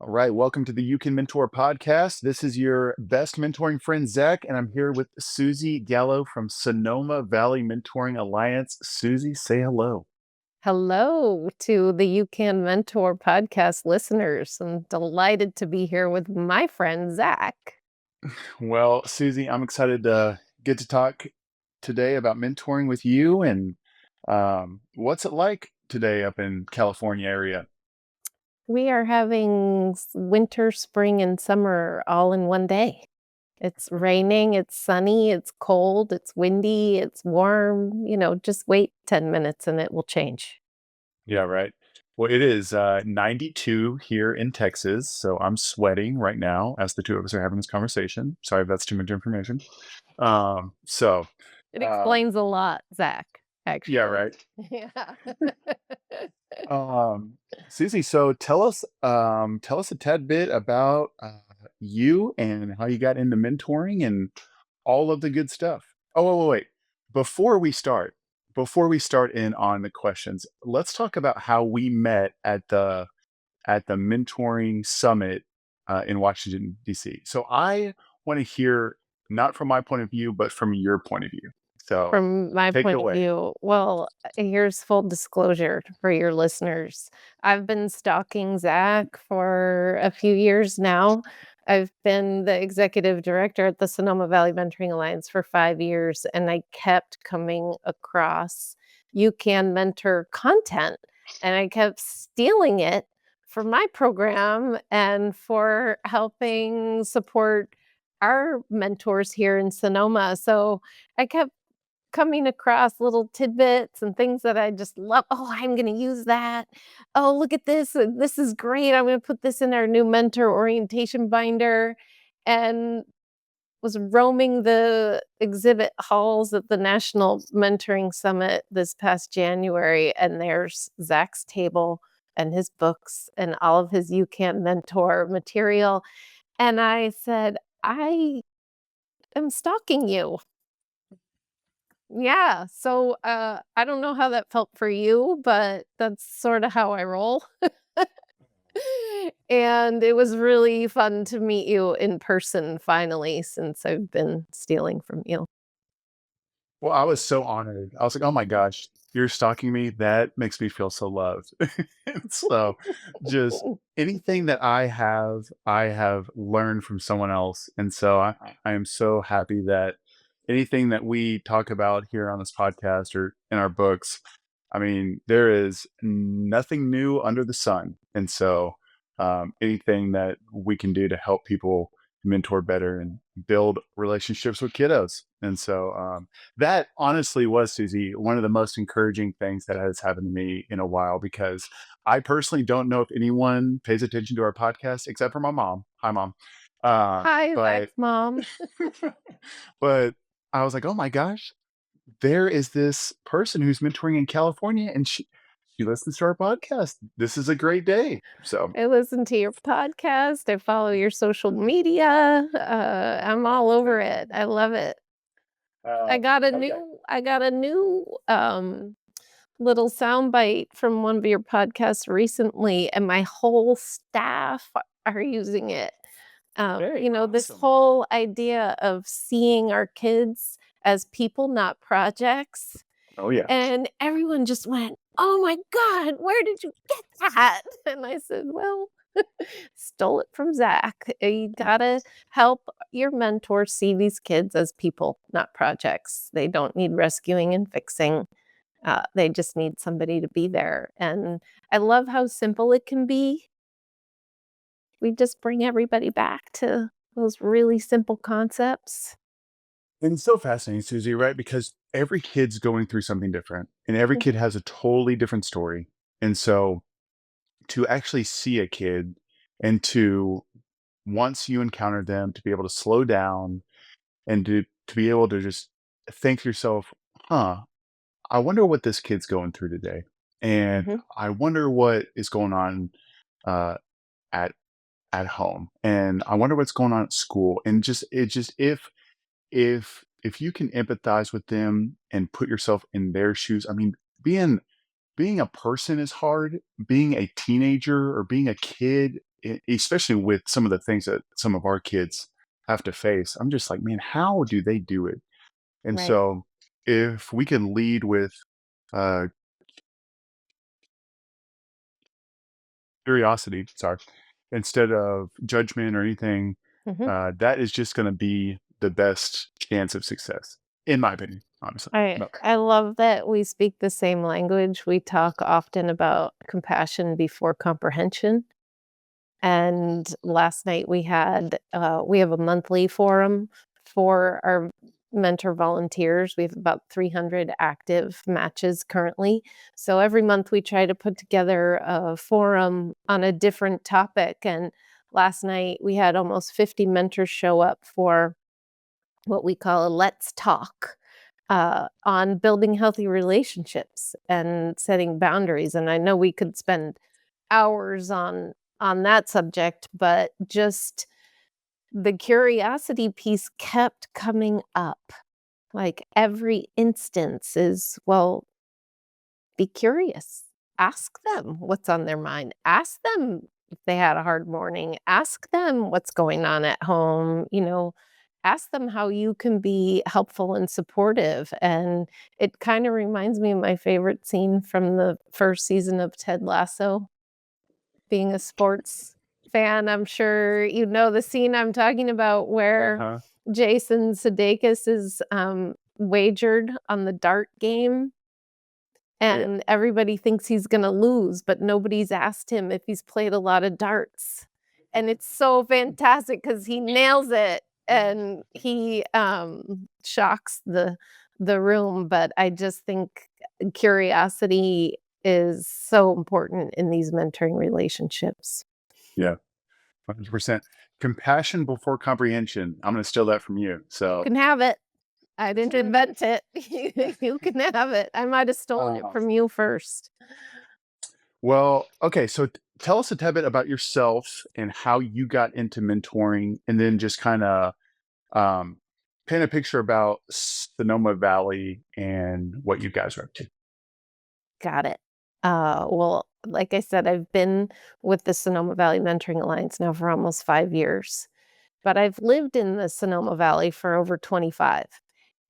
All right, welcome to the You Can Mentor podcast. This is your best mentoring friend, Zach, and I'm here with Susie Gallo from Sonoma Valley Mentoring Alliance. Susie, say hello. Hello to the You Can Mentor podcast listeners. I'm delighted to be here with my friend Zach. Well, Susie, I'm excited to get to talk today about mentoring with you and what's it like today up in California area? We are having winter, spring, and summer all in one day. It's raining, it's sunny, it's cold, it's windy, it's warm. Just wait 10 minutes and it will change. Yeah, right. Well, it is 92 here in Texas, so I'm sweating right now as the two of us are having this conversation. Sorry if that's too much information. Um, so, It um, explains a lot, Zach, yeah, actually. right. Yeah. Um, Susie, so tell us a tad bit about you and how you got into mentoring and all of the good stuff. Oh, wait. Before we start, before we start in on the questions, let's talk about how we met at the mentoring summit in Washington D.C. So I want to hear not from my point of view, but from your point of view. So From my take it point of away. view, well, here's full disclosure for your listeners. I've been stalking Zach for a few years now. I've been the executive director at the Sonoma Valley Mentoring Alliance for 5 years, and I kept coming across You Can Mentor content, and I kept stealing it for my program and for helping support our mentors here in Sonoma. So I kept coming across little tidbits and things that I just love. Oh, I'm going to use that. Oh, look at this. This is great. I'm going to put this in our new mentor orientation binder. And was roaming the exhibit halls at the National Mentoring Summit this past January. And there's Zach's table and his books and all of his You Can Mentor material. And I said, I am stalking you. Yeah, so, I don't know how that felt for you, but that's sorta how I roll. And it was really fun to meet you in person finally since I've been stealing from you. Well, I was so honored. I was like, "Oh my gosh, you're stalking me? That makes me feel so loved." And so, just anything that I have learned from someone else, and so I am so happy that anything that we talk about here on this podcast or in our books, I mean, there is nothing new under the sun, and so, anything that we can do to help people mentor better and build relationships with kiddos, and so, that honestly was, Susie, one of the most encouraging things that has happened to me in a while because I personally don't know if anyone pays attention to our podcast except for my mom. Hi, mom. Hi, But Zach's mom. but I was like, oh my gosh, there is this person who's mentoring in California, and she listens to our podcast. This is a great day. So I listen to your podcast, I follow your social media, I'm all over it, I love it. I got a okay. new I got a new, little soundbite from one of your podcasts recently, and my whole staff are using it. Very This awesome. whole idea of seeing our kids as people, not projects. Oh yeah. And everyone just went, "Oh my God, where did you get that?" And I said, "Well, stole it from Zach. You gotta help your mentor see these kids as people, not projects. They don't need rescuing and fixing. They just need somebody to be there." And I love how simple it can be. We just bring everybody back to those really simple concepts. And it's so fascinating, Susie, right? Because every kid's going through something different, and every kid has a totally different story. And so to actually see a kid and to once you encounter them, to be able to slow down and to be able to just think to yourself, huh, I wonder what this kid's going through today. And Mhm. I wonder what is going on uh, at at home. And I wonder what's going on at school. And just if you can empathize with them and put yourself in their shoes, I mean, being being a person is hard. Being a teenager or being a kid especially with some of the things that some of our kids have to face. I'm just like, man, how do they do it? And Right. so, if we can lead with uh, curiosity, sorry, instead of judgment or anything, Mhm. that is just going to be the best chance of success, in my opinion, honestly. I But I love that we speak the same language. We talk often about compassion before comprehension. And last night we have a monthly forum for our mentor volunteers. We have about 300 active matches currently. So every month we try to put together a forum on a different topic. And last night we had almost 50 mentors show up for what we call a let's talk on building healthy relationships and setting boundaries. And I know we could spend hours on that subject, but just the curiosity piece kept coming up. Like every instance is, well, be curious. Ask them what's on their mind. Ask them if they had a hard morning. Ask them what's going on at home. Ask them how you can be helpful and supportive. And it kind of reminds me of my favorite scene from the first season of Ted Lasso. Being a sports fan, I'm sure you know the scene I'm talking about where uh-huh. Jason Sudeikis is, wagered on the dart game, Yeah, and everybody thinks he's gonna lose, but nobody's asked him if he's played a lot of darts, and it's so fantastic because he nails it, and he, shocks the room, but I just think curiosity is so important in these mentoring relationships. yeah, 100%. Compassion before comprehension. I'm going to steal that from you. You So, can have it. I didn't invent it. You can have it. I might have stolen it uh, from you first. well, okay. So, tell us a tad bit about yourself and how you got into mentoring, and then just kind of um, paint a picture about Sonoma Valley and what you guys are up to. Got it. Well, like I said, I've been with the Sonoma Valley Mentoring Alliance now for almost 5 years, but I've lived in the Sonoma Valley for over 25.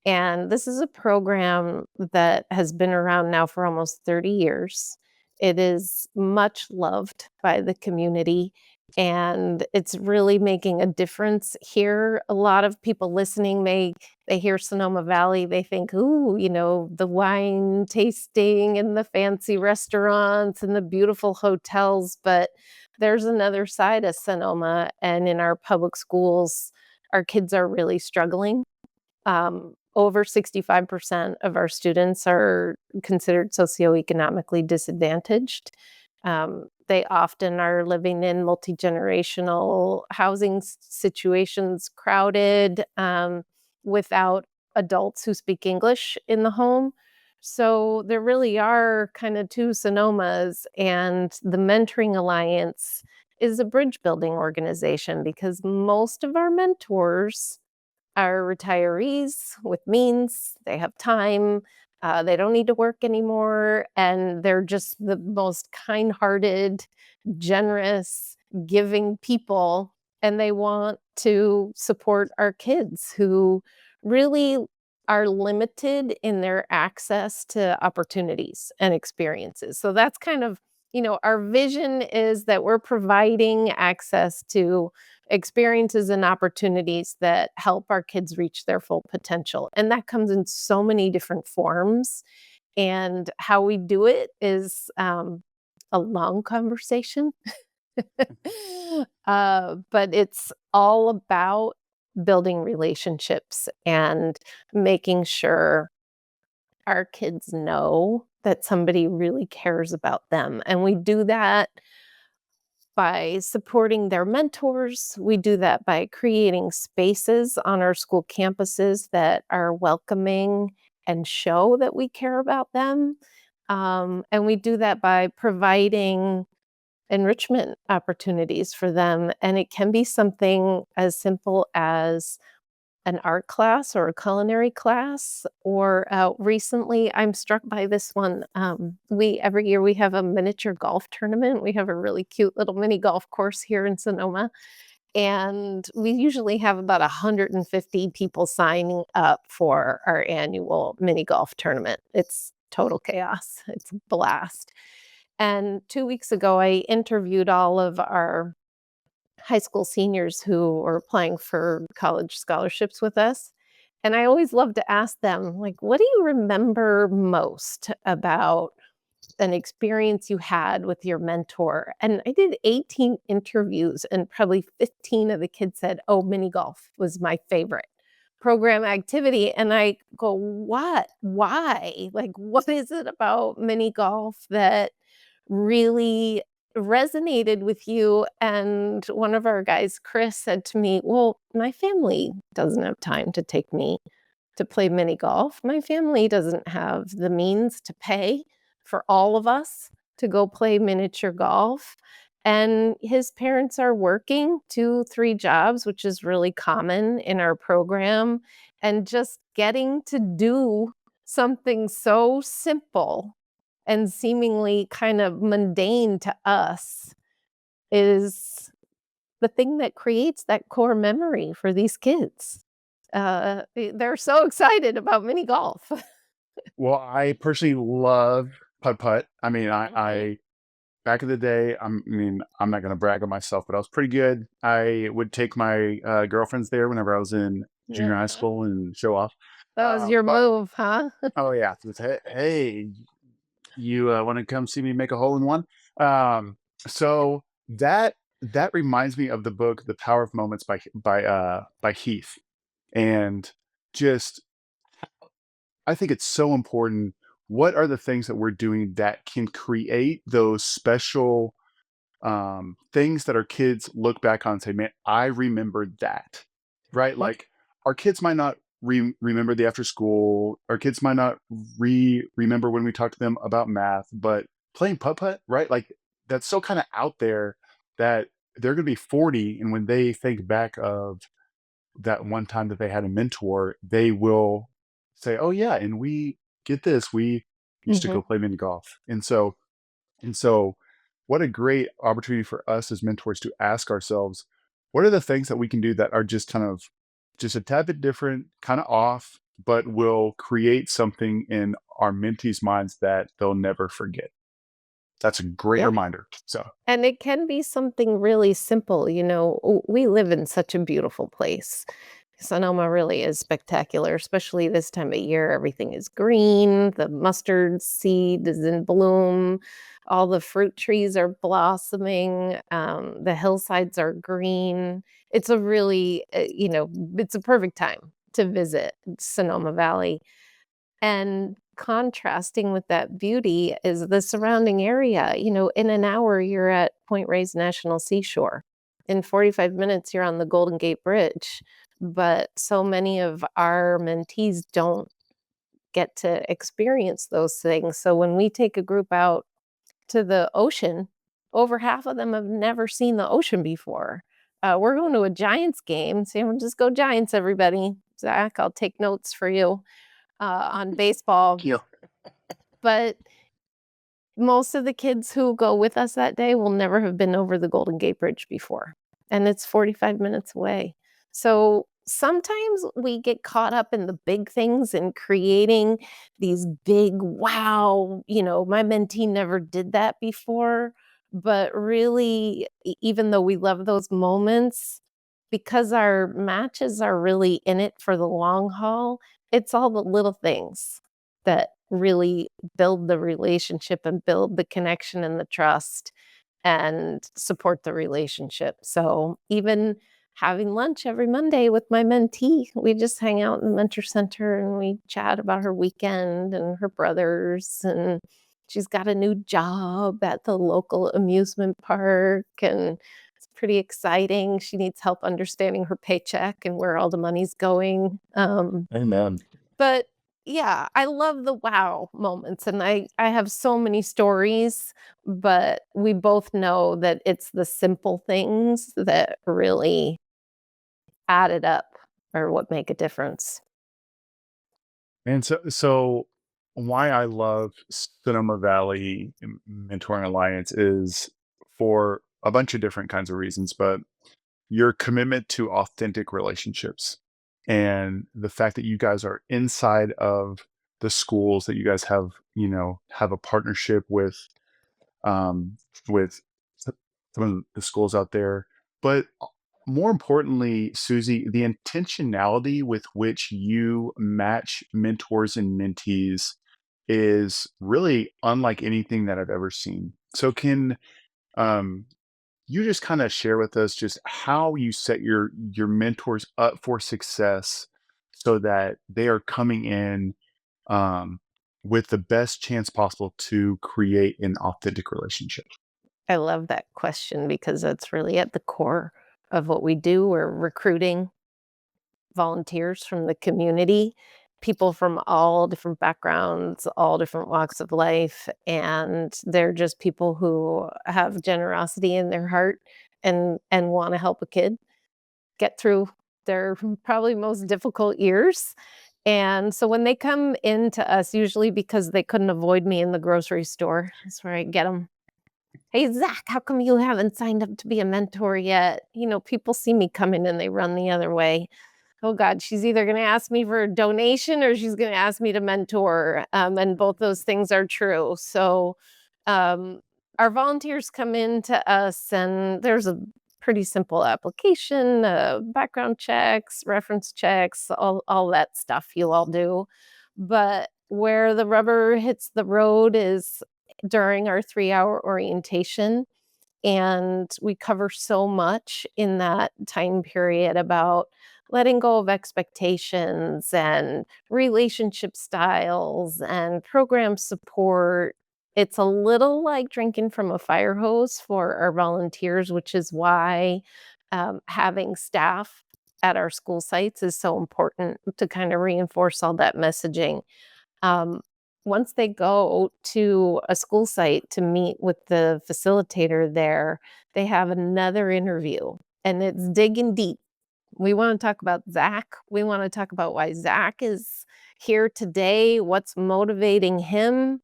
And this is a program that has been around now for almost 30 years. It is much loved by the community and it's really making a difference here. A lot of people listening they hear Sonoma Valley, they think, "Ooh, the wine tasting and the fancy restaurants and the beautiful hotels," but there's another side of Sonoma, and in our public schools, our kids are really struggling. Over 65% of our students are considered socioeconomically disadvantaged. They often are living in multi-generational housing situations, crowded, without adults who speak English in the home. So there really are kind of two Sonomas, and the Mentoring Alliance is a bridge building organization because most of our mentors are retirees with means, they have time, they don't need to work anymore, and they're just the most kind-hearted, generous, giving people, and they want to support our kids who really are limited in their access to opportunities and experiences. So that's kind of, our vision is that we're providing access to experiences and opportunities that help our kids reach their full potential. And that comes in so many different forms. And how we do it is a long conversation, but it's all about building relationships and making sure our kids know that somebody really cares about them. And we do that by supporting their mentors. We do that by creating spaces on our school campuses that are welcoming and show that we care about them. And we do that by providing enrichment opportunities for them. And it can be something as simple as an art class or a culinary class, or recently I'm struck by this one. We every year we have a miniature golf tournament. We have a really cute little mini golf course here in Sonoma, and we usually have about 150 people signing up for our annual mini golf tournament. It's total chaos. It's a blast. And 2 weeks ago, I interviewed all of our high school seniors who are applying for college scholarships with us. And I always love to ask them, like, what do you remember most about an experience you had with your mentor? And I did 18 interviews, and probably 15 of the kids said, oh, mini golf was my favorite program activity. And I go, what? Why? Like, what is it about mini golf that really resonated with you? And one of our guys, Chris, said to me, well, my family doesn't have time to take me to play mini golf. My family doesn't have the means to pay for all of us to go play miniature golf. And his parents are working 2, 3 jobs, which is really common in our program. And just getting to do something so simple and seemingly kind of mundane to us is the thing that creates that core memory for these kids. They're so excited about mini golf. Well, I personally love putt-putt. I mean, Mhm. I back in the day, I mean, I'm not gonna brag on myself, but I was pretty good. I would take my, girlfriends there whenever I was in junior high Yeah. school and show off. That was your But move, huh? oh, yeah, it's, "Hey, you, wanna come see me make a hole in one?" So that reminds me of the book, The Power of Moments by Heath, and just I think it's so important. What are the things that we're doing that can create those special things that our kids look back on and say, "Man, I remembered that." Right? Yep. Like our kids might not remember the after school. Our kids might not remember when we talked to them about math, but playing putt putt, right? Like that's so kind of out there that they're going to be 40, and when they think back of that one time that they had a mentor, they will say, "Oh yeah, and we get this. We used to Mhm. go play mini golf." And so what a great opportunity for us as mentors to ask ourselves, what are the things that we can do that are just kind of just a tad bit different, kind of off, but will create something in our mentees' minds that they'll never forget. That's a great Yep. reminder. So And it can be something really simple, we live in such a beautiful place. Sonoma really is spectacular, especially this time of year. Everything is green, the mustard seed is in bloom, all the fruit trees are blossoming, the hillsides are green. It's a really, it's a perfect time to visit Sonoma Valley. And contrasting with that beauty is the surrounding area. In an hour, you're at Point Reyes National Seashore. In 45 minutes, you're on the Golden Gate Bridge. But so many of our mentees don't get to experience those things. So when we take a group out to the ocean, over half of them have never seen the ocean before. We're going to a Giants game. San Francisco Giants, everybody. Zach, I'll take notes for you on baseball. yeah. But most of the kids who go with us that day will never have been over the Golden Gate Bridge before, and it's 45 minutes away. So sometimes we get caught up in the big things and creating these big, wow, my mentee never did that before. But really, even though we love those moments, because our matches are really in it for the long haul, it's all the little things that really build the relationship and build the connection and the trust and support the relationship. So even having lunch every Monday with my mentee, we just hang out in the mentor center and we chat about her weekend and her brothers, and she's got a new job at the local amusement park, and it's pretty exciting. She needs help understanding her paycheck and where all the money's going. Amen. But yeah, I love the wow moments, and I have so many stories, but we both know that it's the simple things that really added up are what make a difference. And so why I love Sonoma Valley Mentoring Alliance is for a bunch of different kinds of reasons, but your commitment to authentic relationships and the fact that you guys are inside of the schools that you guys have, have a partnership um, with some of the schools out there. But more importantly, Susie, the intentionality with which you match mentors and mentees is really unlike anything that I've ever seen. So, can um, you just kind of share with us just how you set your mentors up for success so that they are coming in um, with the best chance possible to create an authentic relationship? I love that question because that's really at the core of what we do. We're recruiting volunteers from the community, people from all different backgrounds, all different walks of life, and they're just people who have generosity in their heart and want to help a kid get through their probably most difficult years. And so when they come into us, usually because they couldn't avoid me in the grocery store, that's where I get them. Hey, Zach, how come you haven't signed up to be a mentor yet? People see me coming and they run the other way. Oh god, she's either gonna ask me for a donation or she's gonna ask me to mentor, and both those things are true. So, um, our volunteers come in to us, and there's a pretty simple application, background checks, reference checks, all that stuff you all do. But where the rubber hits the road is during our 3-hour orientation, and we cover so much in that time period about letting go of expectations and relationship styles and program support. It's a little like drinking from a fire hose for our volunteers, which is why having staff at our school sites is so important to kind of reinforce all that messaging. um, Once they go to a school site to meet with the facilitator there, they have another interview, and it's digging deep. We want to talk about Zach. We want to talk about why Zach is here today, what's motivating him.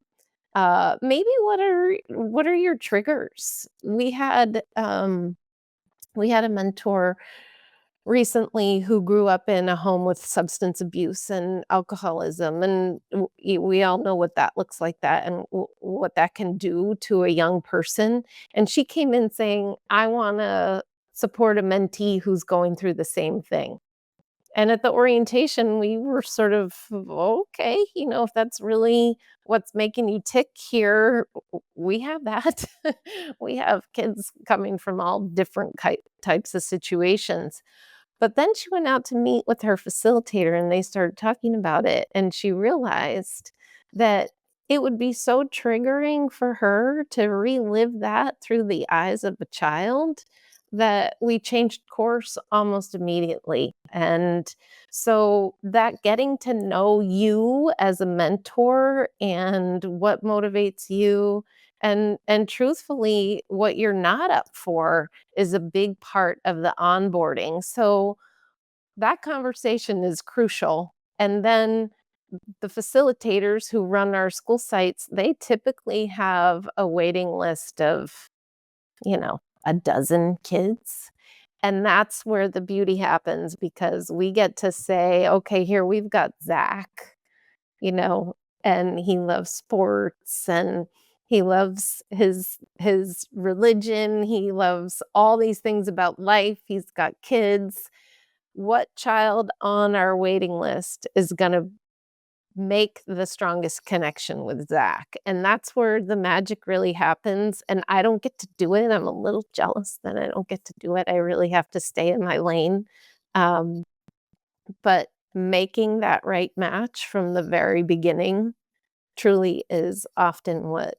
Maybe what are your triggers? We had a mentor recently who grew up in a home with substance abuse and alcoholism, and we all know what that looks like, that and what that can do to a young person. And she came in saying, I want to support a mentee who's going through the same thing. And at the orientation, we were sort of, okay, if that's really what's making you tick here, we have that. We have kids coming from all different types of situations. But then she went out to meet with her facilitator and they started talking about it, and she realized that it would be so triggering for her to relive that through the eyes of a child that we changed course almost immediately. And so that getting to know you as a mentor and what motivates you and truthfully what you're not up for is a big part of the onboarding. So that conversation is crucial. And then the facilitators who run our school sites, they typically have a waiting list of, a dozen kids. And that's where the beauty happens because we get to say, okay, here we've got Zach, you know, and he loves sports and he loves his religion, he loves all these things about life, he's got kids. What child on our waiting list is gonna make the strongest connection with Zach? And that's where the magic really happens, and I don't get to do it. I'm a little jealous that I don't get to do it. I really have to stay in my lane. Um, but making that right match from the very beginning truly is often what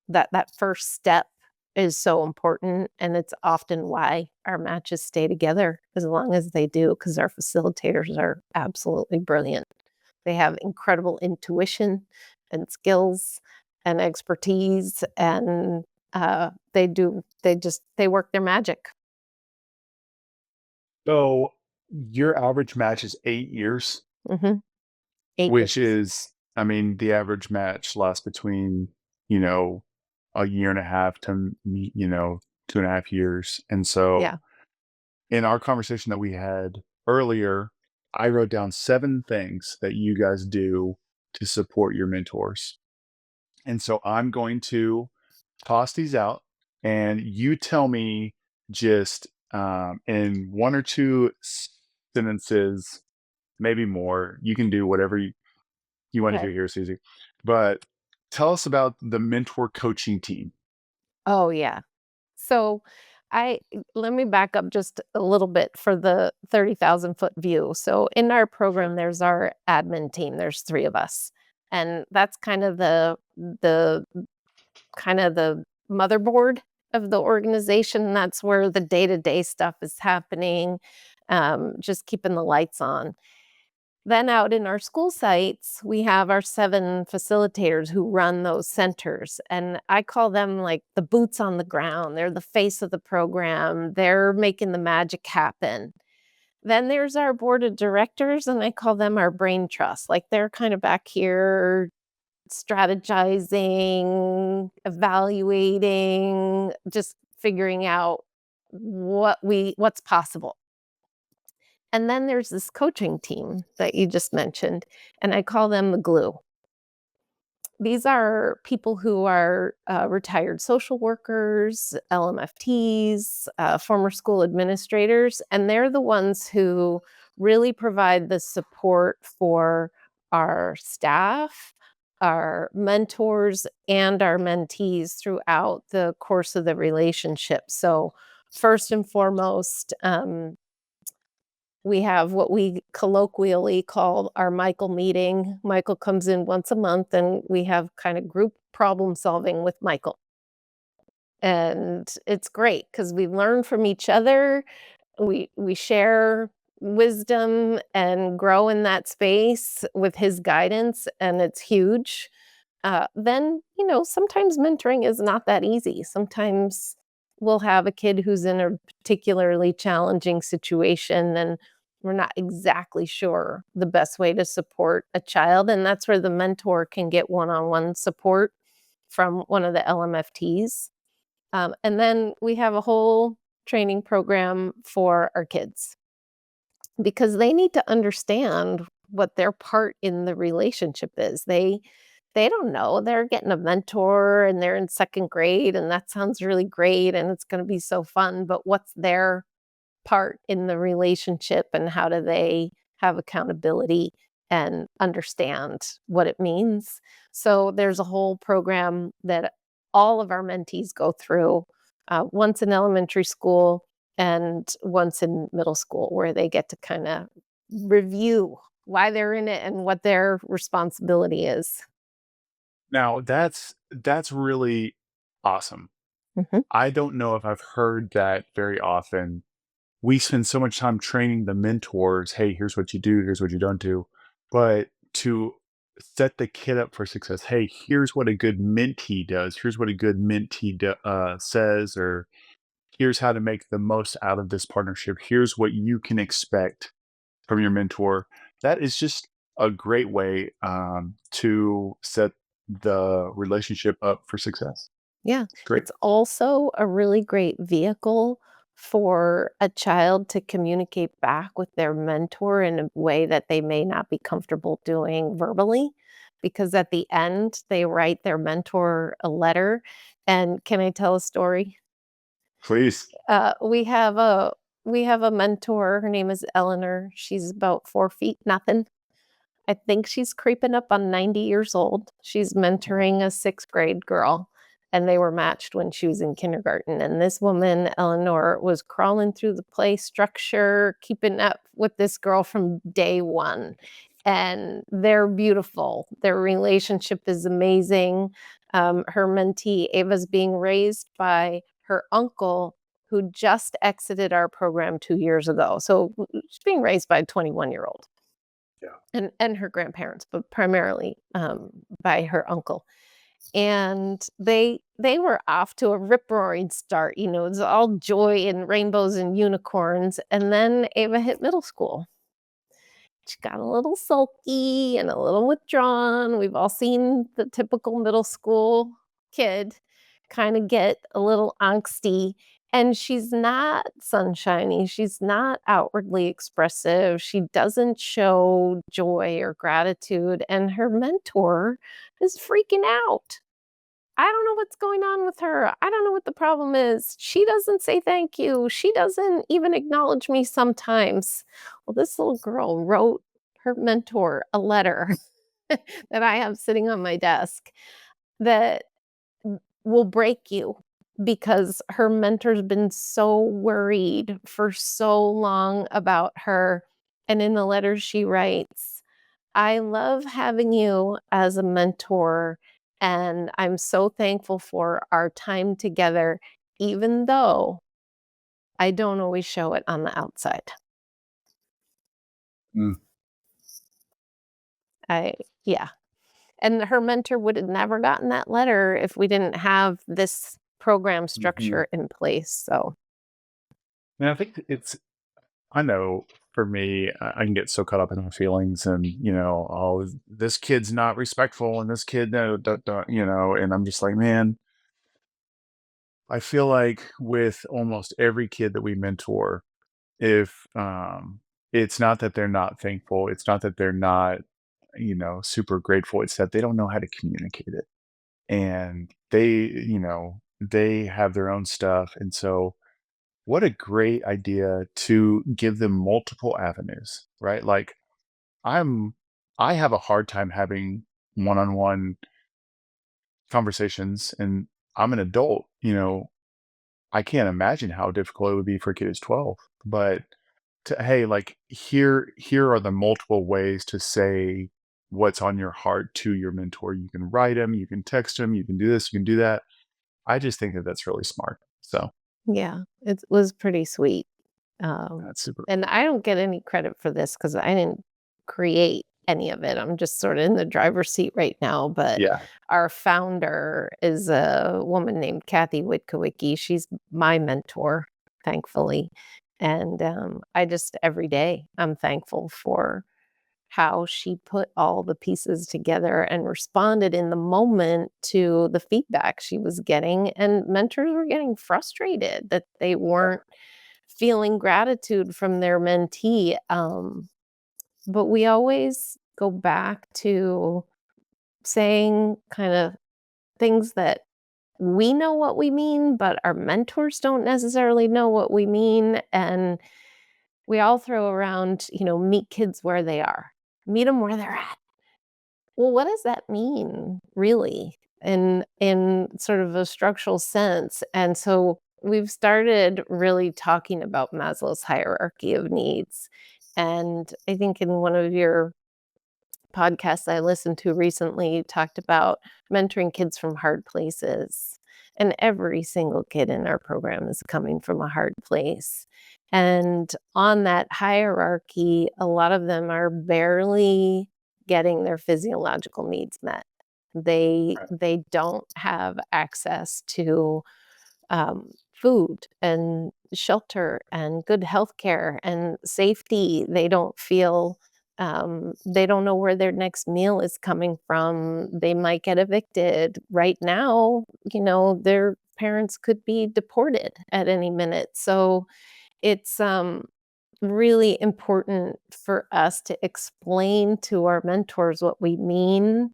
that first step is so important, and it's often why our matches stay together as long as they do, because our facilitators are absolutely brilliant. They have incredible intuition and skills and expertise, and, they work their magic. So Your average match is 8 years, Mhm. 8 which years. is I mean, the average match lasts between, you know, a year and a half to, 2.5 years, and so Yeah. in our conversation that we had earlier, I wrote down 7 things that you guys do to support your mentors. And so I'm going to toss these out and you tell me just in one or two sentences, maybe more. You can do whatever you want to Okay. do here, Susie. But tell us about the mentor coaching team. Oh, yeah. So, I let me back up just a little bit for the 30,000-foot view. So, in our Sure. program, there's our admin team, there's 3 of us, and that's kind of the motherboard of the organization. That's where the day-to-day stuff is happening, just keeping the lights on. Then out in our school sites, we have our 7 facilitators who run those centers, and I call them, like, the boots on the ground. They're the face of the program. They're making the magic happen. Then there's our board of directors, and I call them our brain trust. Like, they're kinda back here strategizing, evaluating, just figuring out what's possible. And then there's this coaching team that you just mentioned, and I call them the glue. These are people who are retired social workers, LMFTs, former school administrators, and they're the ones who really provide the support for our staff, our mentors, and our mentees throughout the course of the relationship. So, first and foremost, we have what we colloquially call our Michael meeting. Michael comes in once a month, and we have kinda group problem solving with Michael. And it's great because we learn from each other, we share wisdom and grow in that space with his guidance, and it's huge. Then, sometimes mentoring is not that easy. Sometimes we'll have a kid who's in a particularly challenging situation, and we're not exactly sure the best way to support a child. And that's where the mentor can get one on one support from one of the LMFTs. And then we have a whole training program for our kids because they need to understand what their part in the relationship is. They don't know. They're getting a mentor and they're in 2nd grade and that sounds really great and it's gonna be so fun, but what's their part in the relationship and how do they have accountability and understand what it means? So there's a whole program that all of our mentees go through, once in elementary school and once in middle school, where they get to kinda review why they're in it and what their responsibility is. Now that's really awesome. Mhm. I don't know if I've heard that very often. We spend so much time training the mentors, "Hey, here's what you do, here's what you don't do." But to set the kid up for success, "Hey, here's what a good mentee does, here's what a good mentee says," or "Here's how to make the most out of this partnership, here's what you can expect from your mentor." That is just a great way, to set the relationship up for success. Yeah, It's great. it's also a really great vehicle for a child to communicate back with their mentor in a way that they may not be comfortable doing verbally, because at the end, they write their mentor a letter. And can I tell a story? Please. We have a mentor, her name is Eleanor, she's about 4 feet nothing. I think she's creeping up on 90 years old. She's mentoring a 6th grade girl, and they were matched when she was in kindergarten, and this woman, Eleanor, was crawling through the play structure, keeping up with this girl from day 1, and they're beautiful. Their relationship is amazing. Her mentee, Ava's being raised by her uncle who just exited our program 2 years ago, so she's being raised by a 21-year-old Yeah. and her grandparents, but primarily, by her uncle. and they were off to a rip-roaring start, you know, it was all joy and rainbows and unicorns, and then Ava hit middle school. She got a little sulky and a little withdrawn. We've all seen the typical middle school kid kinda get a little angsty, and she's not sunshiny, she's not outwardly expressive, she doesn't show joy or gratitude, and her mentor is freaking out. I don't know what's going on with her. I don't know what the problem is. She doesn't say thank you. She doesn't even acknowledge me sometimes. Well, this little girl wrote her mentor a letter that I have sitting on my desk that will break you because her mentor's been so worried for so long about her. And in the letter, she writes, I love having you as a mentor, and I'm so thankful for our time together, even though I don't always show it on the outside. Mm, I yeah, and her mentor would have never gotten that letter if we didn't have this program mhm. structure in place, so And I think it's I know for me, I can get so caught up in my feelings and, oh, this kid's not respectful and this kid, no, don't, and I'm just like, man, I feel like with almost every kid that we mentor, if it's not that they're not thankful, it's not that they're not, super grateful, it's that they don't know how to communicate it. And they have their own stuff. And so, what a great idea to give them multiple avenues, right? Like, I'm I have a hard time having one-on-one conversations, and I'm an adult, I can't imagine how difficult it would be for a kid who's 12, but hey, like, here are the multiple ways to say what's on your heart to your mentor. You can write them, you can text them, you can do this, you can do that. I just think that that's really smart. So, yeah, it was pretty sweet. Um, that's super and cool. I don't get any credit for this because I didn't create any of it. I'm just sort of in the driver's seat right now. But Yeah. our founder is a woman named Kathy Witkowicki. She's my mentor, thankfully. And I just, every day, I'm thankful for how she put all the pieces together and responded in the moment to the feedback she was getting. And mentors were getting frustrated that they weren't feeling gratitude from their mentee. But we always go back to saying kind of things that we know what we mean, but our mentors don't necessarily know what we mean. And we all throw around, meet kids where they are, meet them where they're at. Well, what does that mean really in sort of a structural sense? And so we've started really talking about Maslow's hierarchy of needs. And I think in one of your podcasts I listened to recently, you talked about mentoring kids from hard places. And every single kid in our program is coming from a hard place. And on that hierarchy, a lot of them are barely getting their physiological needs met. They don't have access to food and shelter and good health care and safety. They don't feel they don't know where their next meal is coming from. They might get evicted. Right now, their parents could be deported at any minute. So it's really important for us to explain to our mentors what we mean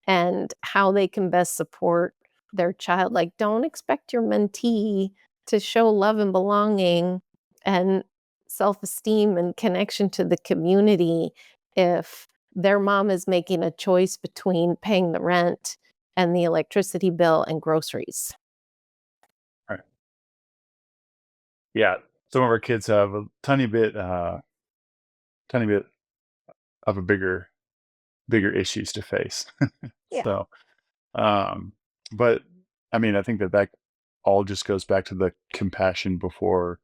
and how they can best support their child. Like, don't expect your mentee to show love and belonging and self-esteem and connection to the community if their mom is making a choice between paying the rent and the electricity bill and groceries. Right. Yeah. Some of our kids have a tiny bit of a bigger issues to face. Yeah. So, um, but I mean, I think that all just goes back to the compassion before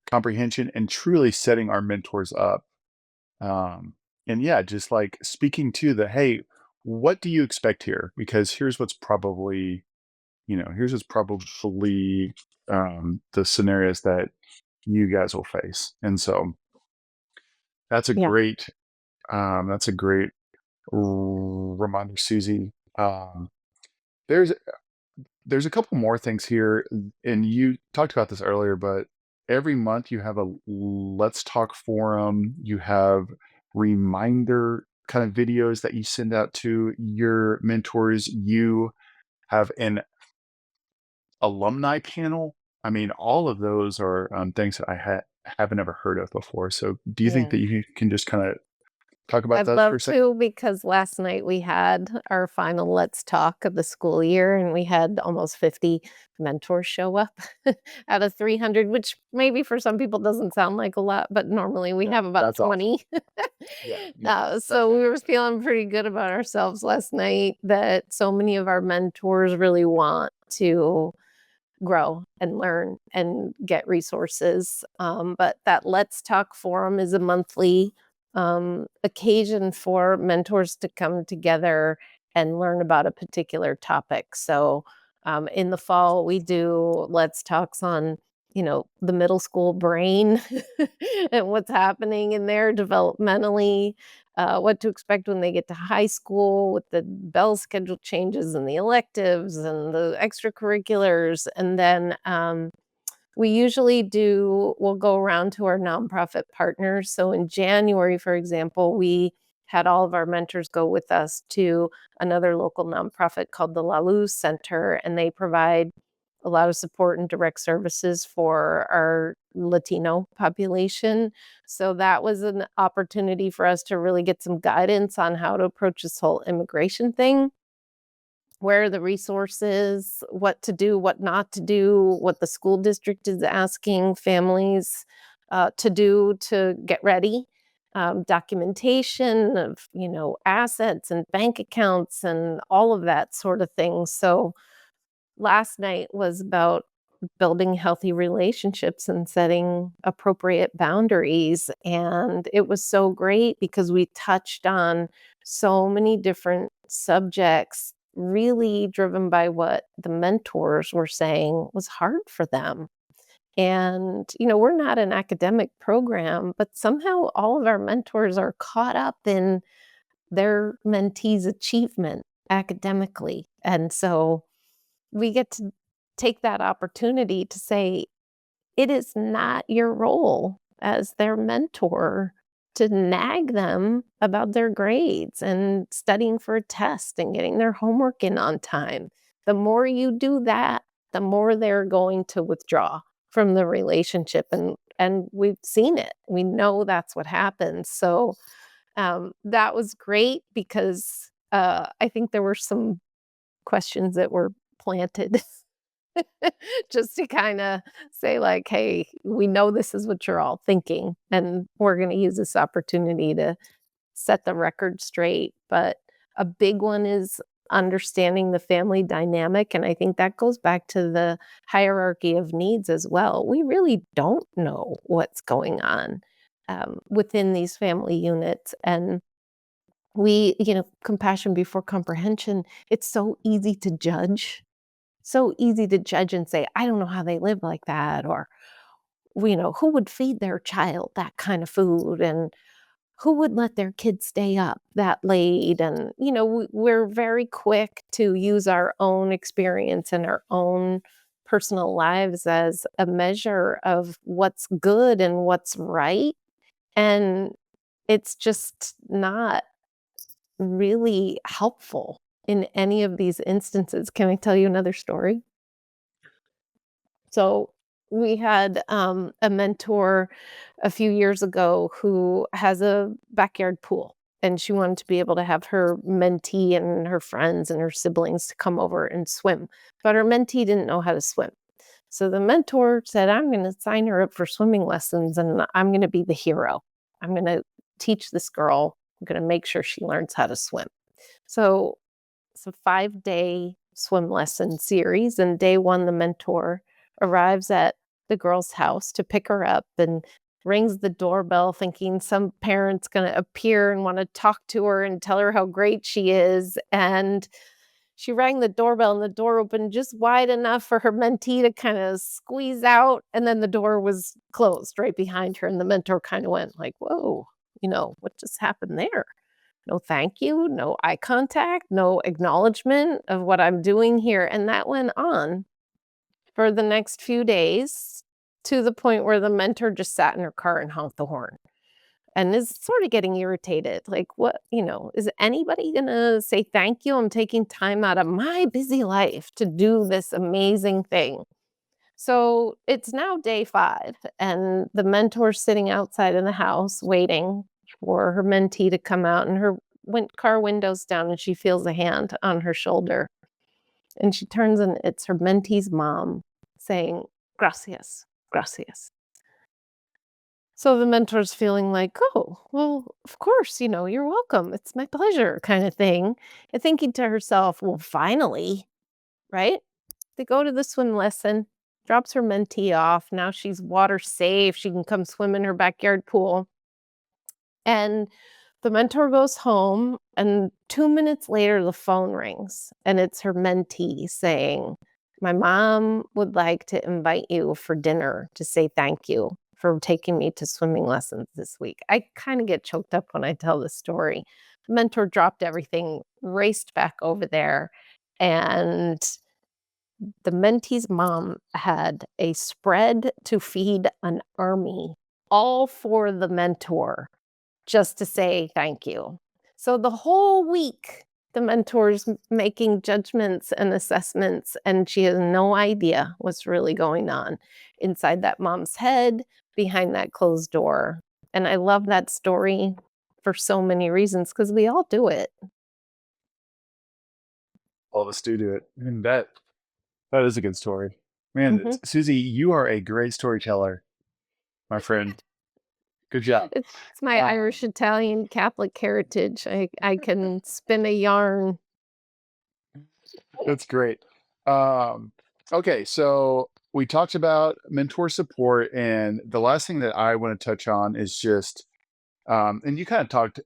comprehension and truly setting our mentors up. Um, and yeah, just like speaking to the, hey, what do you expect here? Because here's what's probably the scenarios that you guys will face. And so that's a Yeah, great that's a great reminder, Susie. There's there's a couple more things here, and you talked about this earlier, but every month you have a Let's Talk forum. You have reminder kind of videos that you send out to your mentors. You have an alumni panel. I mean, all of those are things that haven't ever heard of before. So, do you think yeah. that you can just kind of talk about I'd that for love a second? to because last night we had our final Let's Talk of the school year, and we had almost 50 mentors show up out of 300, which maybe for some people doesn't sound like a lot, but normally we Yeah, have about that's awesome. 20. Yeah, no, that's So we were fantastic. feeling pretty good about ourselves last night that so many of our mentors really want to grow and learn and get resources. But that Let's Talk forum is a monthly occasion for mentors to come together and learn about a particular topic. So in the fall, we do Let's Talks on, the middle school brain and what's happening in there developmentally, what to expect when they get to high school with the bell schedule changes and the electives and the extracurriculars. And then we'll go around to our nonprofit partners. So in January, for example, we had all of our mentors go with us to another local nonprofit called the La Luz Center, and they provide a lot of support and direct services for our Latino population. So that was an opportunity for us to really get some guidance on how to approach this whole immigration thing. Where are the resources, what to do, what not to do, what the school district is asking families to do to get ready, documentation of assets and bank accounts and all of that sort of thing. So last night was about building healthy relationships and setting appropriate boundaries. And it was so great because we touched on so many different subjects, really driven by what the mentors were saying was hard for them. And, we're not an academic program, but somehow all of our mentors are caught up in their mentees' achievement academically. And so we get to take that opportunity to say, it is not your role as their mentor to nag them about their grades and studying for a test and getting their homework in on time. The more you do that, the more they're going to withdraw from the relationship, and we've seen it. We know that's what happens. So that was great because I think there were some questions that were planted just to kinda say like, "Hey, we know this is what you're all thinking, and we're gonna use this opportunity to set the record straight." But a big one is understanding the family dynamic, and I think that goes back to the hierarchy of needs as well. We really don't know what's going on, within these family units, and compassion before comprehension, it's so easy to judge and say, "I don't know how they live like that," or, "Who would feed their child that kind of food, and who would let their kids stay up that late?" And, we're very quick to use our own experience and our own personal lives as a measure of what's good and what's right, and it's just not really helpful in any of these instances. Can I tell you another story? So we had a mentor a few years ago who has a backyard pool, and she wanted to be able to have her mentee and her friends and her siblings to come over and swim. But her mentee didn't know how to swim. So the mentor said, "I'm going to sign her up for swimming lessons, and I'm going to be the hero. I'm going to teach this girl. I'm going to make sure she learns how to swim." So it's a 5-day swim lesson series, and day 1, the mentor arrives at the girl's house to pick her up, and rings the doorbell thinking some parent's gonna appear and wanna talk to her and tell her how great she is, and she rang the doorbell and the door opened just wide enough for her mentee to kinda squeeze out, and then the door was closed right behind her, and the mentor kinda went like, "Whoa, what just happened there? No thank you, no eye contact, no acknowledgement of what I'm doing here," and that went on for the next few days to the point where the mentor just sat in her car and honked the horn and is sort of getting irritated. Like, is anybody gonna say thank you? I'm taking time out of my busy life to do this amazing thing. So it's now day 5, and the mentor's sitting outside in the house waiting for her mentee to come out, and her car window's down, and she feels a hand on her shoulder. And she turns, and it's her mentee's mom saying, "Gracias, gracias." So the mentor's feeling like, "Oh, well, of course, you're welcome. It's my pleasure," kind of thing. And thinking to herself, "Well, finally," right? They go to the swim lesson, drops her mentee off. Now she's water safe. She can come swim in her backyard pool. And the mentor goes home, and 2 minutes later, the phone rings, and it's her mentee saying, "My mom would like to invite you for dinner to say thank you for taking me to swimming lessons this week." I kinda get choked up when I tell this story. The mentor dropped everything, raced back over there, and the mentee's mom had a spread to feed an army, all for the mentor, just to say thank you. So the whole week, the mentor's making judgments and assessments, and she has no idea what's really going on inside that mom's head, behind that closed door. And I love that story for so many reasons because we all do it. All of us do it. And that is a good story. Man, Mhm. Susie, you are a great storyteller, my friend. Good job. It's my Um, Irish Italian Catholic heritage. I can spin a yarn. that's great. Um, okay, so we talked about mentor support, and the last thing that I want to touch on is just, and you kind of talked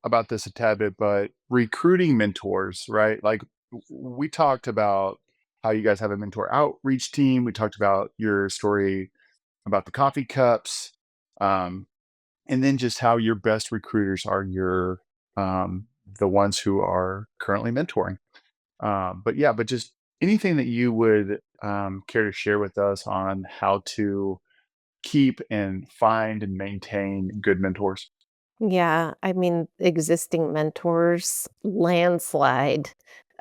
about this a tad bit, but recruiting mentors, right? Like we talked about how you guys have a mentor outreach team. We talked about your story about the coffee cups, um, and then just how your best recruiters are the ones who are currently mentoring. But yeah, but just anything that you would care to share with us on how to keep and find and maintain good mentors. Yeah, I mean, existing mentors, landslide,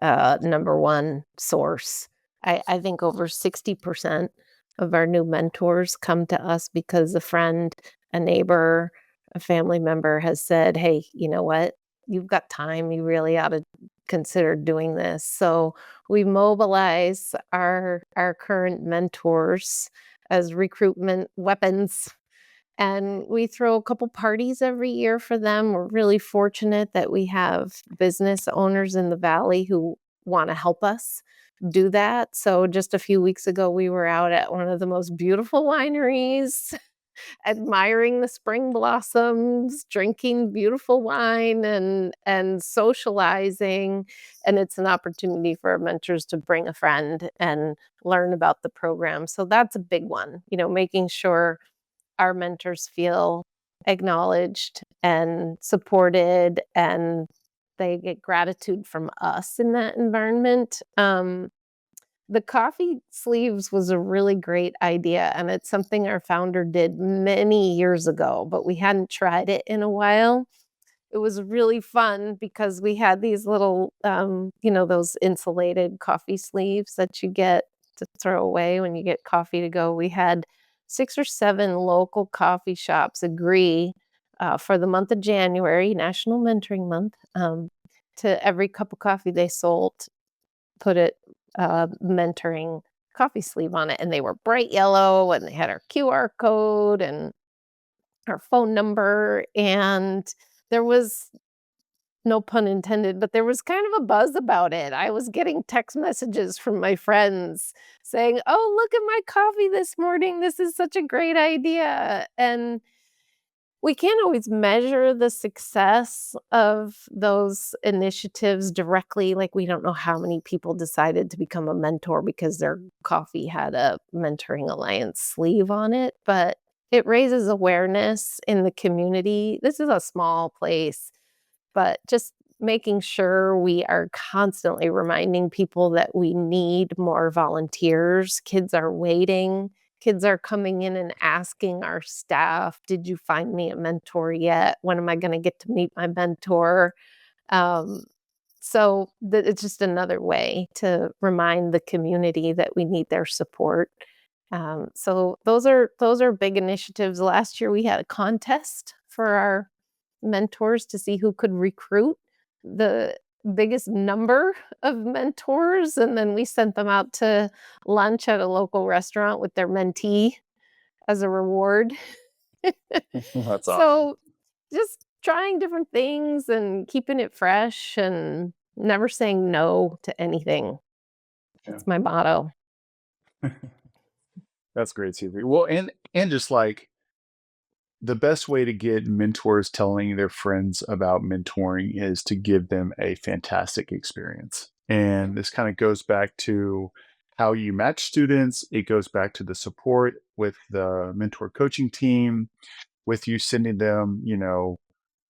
number 1 source. I think over 60% of our new mentors come to us because a friend, a neighbor, a family member has said, "Hey, you know what? You've got time. You really ought to consider doing this." So we mobilize our current mentors as recruitment weapons, and we throw a couple parties every year for them. We're really fortunate that we have business owners in the valley who wanna help us do that. So just a few weeks ago, we were out at one of the most beautiful wineries, admiring the spring blossoms, drinking beautiful wine, and socializing, and it's an opportunity for our mentors to bring a friend and learn about the program. So that's a big one, making sure our mentors feel acknowledged and supported, and they get gratitude from us in that environment. The coffee sleeves was a really great idea, and it's something our founder did many years ago, but we hadn't tried it in a while. It was really fun because we had these little, those insulated coffee sleeves that you get to throw away when you get coffee to go. We had 6 or 7 local coffee shops agree, for the month of January, National Mentoring Month, to every cup of coffee they sold, put it mentoring coffee sleeve on it, and they were bright yellow, and they had our QR code and our phone number, and there was no pun intended, but there was kind of a buzz about it. I was getting text messages from my friends saying, "Oh, look at my coffee this morning. This is such a great idea." And we can't always measure the success of those initiatives directly. Like, we don't know how many people decided to become a mentor because their coffee had a Mentoring Alliance sleeve on it, but it raises awareness in the community. This is a small place, but just making sure we are constantly reminding people that we need more volunteers. Kids are waiting. Kids are coming in and asking our staff, "Did you find me a mentor yet? When am I going to get to meet my mentor?" Um, so it's just another way to remind the community that we need their support. So those are big initiatives. Last year we had a contest for our mentors to see who could recruit the biggest number of mentors, and then we sent them out to lunch at a local restaurant with their mentee as a reward. That's awesome. So, just trying different things and keeping it fresh and never saying no to anything. Yeah. That's my motto. That's great, Susie. Well, and just like the best way to get mentors telling their friends about mentoring is to give them a fantastic experience. And this kind of goes back to how you match students. It goes back to the support with the mentor coaching team, with you sending them,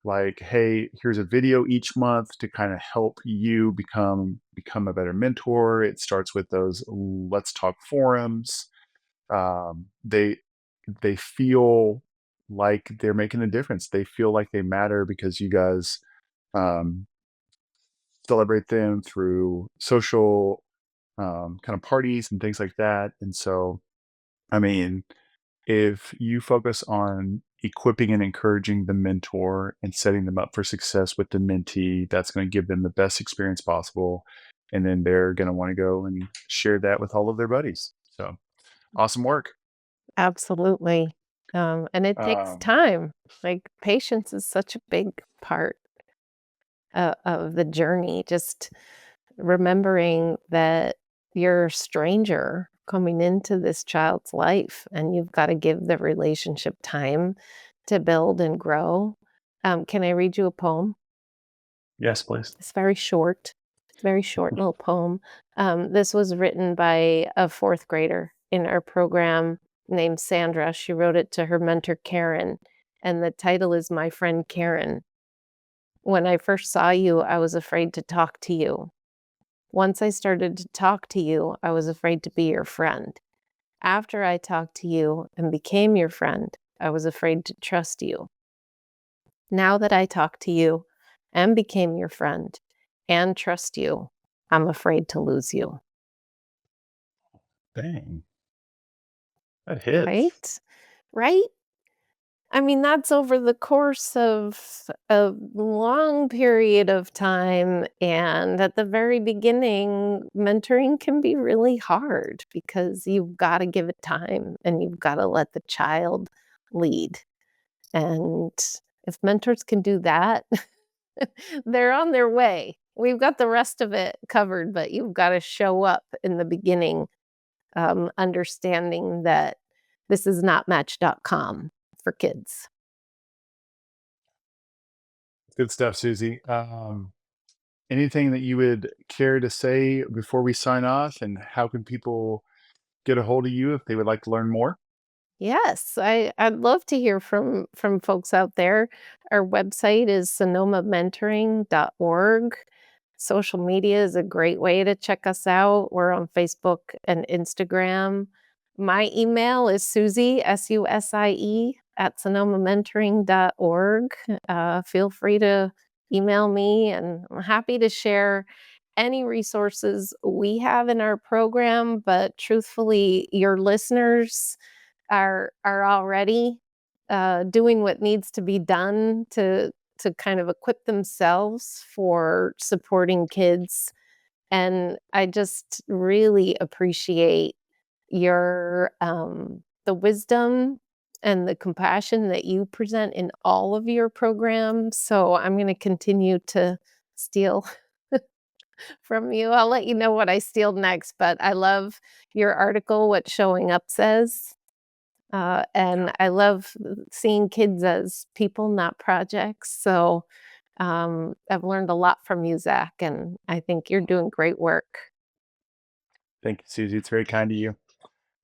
like, hey, here's a video each month to kind of help you become a better mentor. It starts with those let's talk forums. They feel like they're making a difference. They feel like they matter because you guys um, celebrate them through social kind of parties and things like that. And so, I mean, if you focus on equipping and encouraging the mentor and setting them up for success with the mentee, that's going to give them the best experience possible. And then they're going to want to go and share that with all of their buddies. So awesome work. Absolutely. And it takes Um, time. Like, patience is such a big part of the journey. Just remembering that you're a stranger coming into this child's life and you've got to give the relationship time to build and grow. Can I read you a poem? yes, please. It's very short little poem. This was written by a fourth grader in our program named Sandra. She wrote it to her mentor, Karen, and the title is My Friend Karen. When I first saw you, I was afraid to talk to you. Once I started to talk to you, I was afraid to be your friend. After I talked to you and became your friend, I was afraid to trust you. Now that I talk to you and became your friend and trust you, I'm afraid to lose you. Dang, that hits. Right? Right? I mean, that's over the course of a long period of time. And at the very beginning, mentoring can be really hard because you've got to give it time and you've got to let the child lead. And if mentors can do that, they're on their way. We've got the rest of it covered, but you've got to show up in the beginning, understanding that this is not Match.com for kids. Good stuff, Susie. Anything that you would care to say before we sign off, and how can people get a hold of you if they would like to learn more? Yes, I'd love to hear from folks out there. Our website is sonomamentoring.org. Social media is a great way to check us out. We're on Facebook and Instagram. My email is Susie, Susie, at sonomamentoring.org. Feel free to email me, and I'm happy to share any resources we have in our program. But truthfully, your listeners are already doing what needs to be done to kind of equip themselves for supporting kids. And I just really appreciate your the wisdom and the compassion that you present in all of your programs, so I'm gonna continue to steal from you. I'll let you know what I steal next, but I love your article, What Showing Up Says, and I love seeing kids as people, not projects, so, I've learned a lot from you, Zach, and I think you're doing great work. Thank you, Susie. It's very kind of you.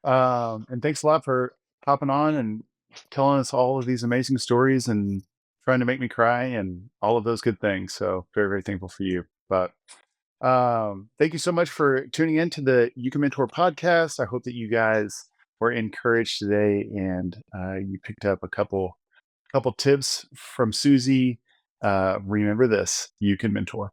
And thanks a lot for hopping on and telling us all of these amazing stories and trying to make me cry and all of those good things. So very, very thankful for you. But thank you so much for tuning in to the You Can Mentor podcast. I hope that you guys were encouraged today and you picked up a couple tips from Susie. Remember this: you can mentor.